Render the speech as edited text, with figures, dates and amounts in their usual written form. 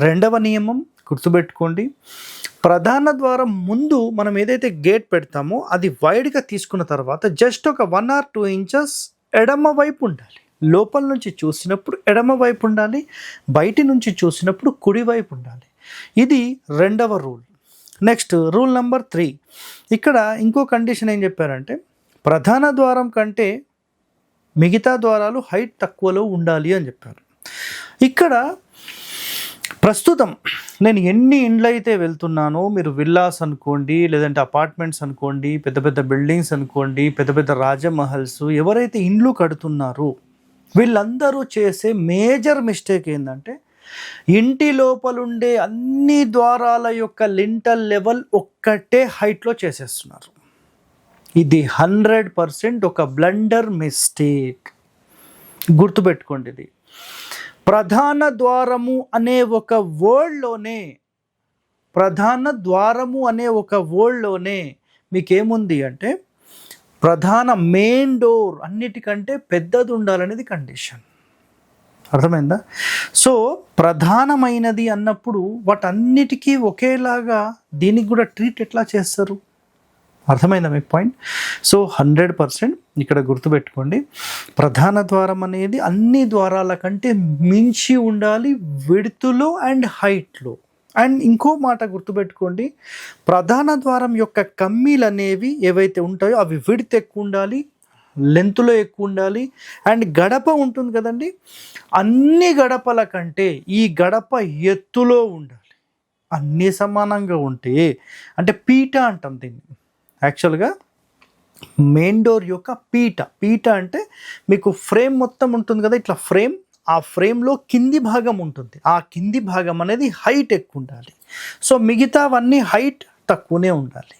రెండవ నియమం గుర్తుపెట్టుకోండి, ప్రధాన ద్వారం ముందు మనం ఏదైతే గేట్ పెడతామో అది వైడ్గా తీసుకున్న తర్వాత జస్ట్ ఒక 1 or 2 ఇంచెస్ ఎడమ వైపు ఉండాలి. లోపల నుంచి చూసినప్పుడు ఎడమ వైపు ఉండాలి, బయటి నుంచి చూసినప్పుడు కుడి వైపు ఉండాలి. ఇది రెండవ రూల్. Next rule number 3. ఇక్కడ ఇంకో కండిషన్ ఏం చెప్పారంటే, ప్రధాన ద్వారం కంటే మిగతా ద్వారాలు హైట్ తక్కువలో ఉండాలి అని చెప్పారు. ఇక్కడ ప్రస్తుతం నేను ఎన్ని ఇండ్లు అయితే వెళ్తున్నానో, మీరు విల్లాస్ అనుకోండి, లేదంటే అపార్ట్మెంట్స్ అనుకోండి, పెద్ద పెద్ద బిల్డింగ్స్ అనుకోండి, పెద్ద పెద్ద రాజమహల్స్, ఎవరైతే ఇండ్లు కడుతున్నారో వీళ్ళందరూ చేసే మేజర్ మిస్టేక్ ఏంటంటే, ఇంటి లోపలుండే అన్ని ద్వారాల యొక్క లింటల్ లెవెల్ ఒక్కటే హైట్లో చేసేస్తున్నారు. ఇది 100% ఒక బ్లండర్ మిస్టేక్. గుర్తుపెట్టుకోండి. ఇది ప్రధాన ద్వారము అనే ఒక వర్డ్లోనే మీకేముంది అంటే, ప్రధాన మెయిన్ డోర్ అన్నిటికంటే పెద్దది ఉండాలనేది కండిషన్. అర్థమైందా? సో ప్రధానమైనది అన్నప్పుడు వాటన్నిటికీ ఒకేలాగా దీనికి కూడా ట్రీట్ ఎట్లా చేస్తారు? అర్థమైందా మీకు పాయింట్? సో 100% ఇక్కడ గుర్తుపెట్టుకోండి, ప్రధాన ద్వారం అనేది అన్ని ద్వారాల కంటే మించి ఉండాలి విడ్త్లో అండ్ హైట్లో. అండ్ ఇంకో మాట గుర్తుపెట్టుకోండి, ప్రధాన ద్వారం యొక్క కమ్మీలు అనేవి ఏవైతే ఉంటాయో అవి విడ్త్ ఎక్కువ ఉండాలి, లెంత్లో ఎక్కువ ఉండాలి. అండ్ గడప ఉంటుంది కదండి, అన్ని గడపల కంటే ఈ గడప ఎత్తులో ఉండాలి. అన్నీ సమానంగా ఉంటే, అంటే పీట అంటాం దీన్ని. యాక్చువల్గా మెయిన్ డోర్ యొక్క పీట అంటే మీకు ఫ్రేమ్ మొత్తం ఉంటుంది కదా, ఇట్లా ఫ్రేమ్, ఆ ఫ్రేమ్లో కింది భాగం ఉంటుంది. ఆ కింది భాగం అనేది హైట్ ఎక్కువ ఉండాలి. సో మిగతావన్నీ హైట్ తక్కువనే ఉండాలి.